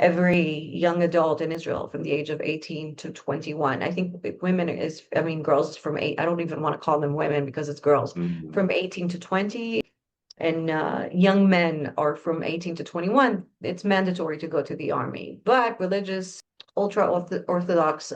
every young adult in Israel from the age of 18 to 21. I think women is, I mean, girls from eight, I don't even want to call them women because it's girls, Mhm. from 18 to 20. And young men are from 18 to 21. It's mandatory to go to the army. But religious, ultra-Orthodox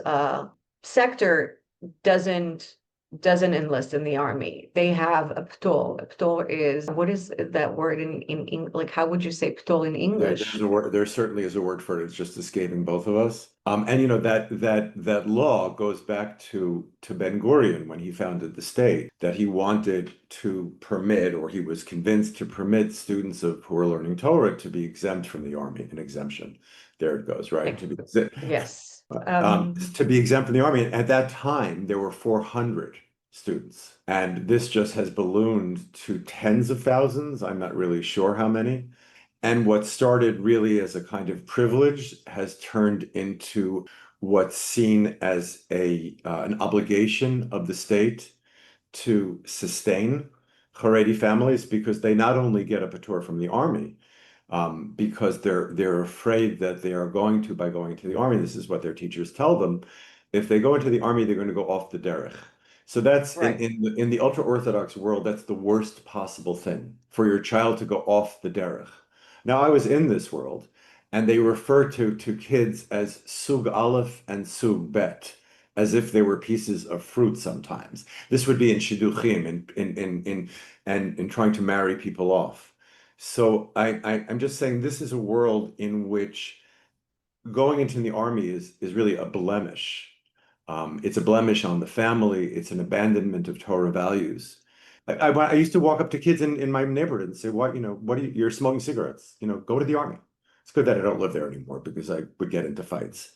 sector doesn't doesn't enlist in the army. They have a ptol. A ptol is, what is that word in like, how would you say ptol in There's English? a word. There certainly is a word for it. It's just escaping both of us. And you know that law goes back to Ben Gurion when he founded the state. That he wanted to permit, or he was convinced to permit students who are learning Torah to be exempt from the army. An exemption. There it goes. Right. Like, yes. To be exempt from the army. At that time, there were 400 students, and this just has ballooned to tens of thousands. I'm not really sure how many. And what started really as a kind of privilege has turned into what's seen as an obligation of the state to sustain Haredi families, because they not only get a patur from the army, because they're afraid that they are going to, by going to the army, this is what their teachers tell them, if they go into the army, they're going to go off the derech. So that's Right. in the ultra-Orthodox world, that's the worst possible thing, for your child to go off the derech. Now, I was in this world, and they refer to kids as sug aleph and sug bet, as if they were pieces of fruit sometimes. This would be in shidduchim, in trying to marry people off. So I'm just saying this is a world in which going into the army is really a blemish. It's a blemish on the family. It's an abandonment of Torah values. I used to walk up to kids in my neighborhood and say, "What, what are you, you're smoking cigarettes? Go to the army." It's good that I don't live there anymore because I would get into fights.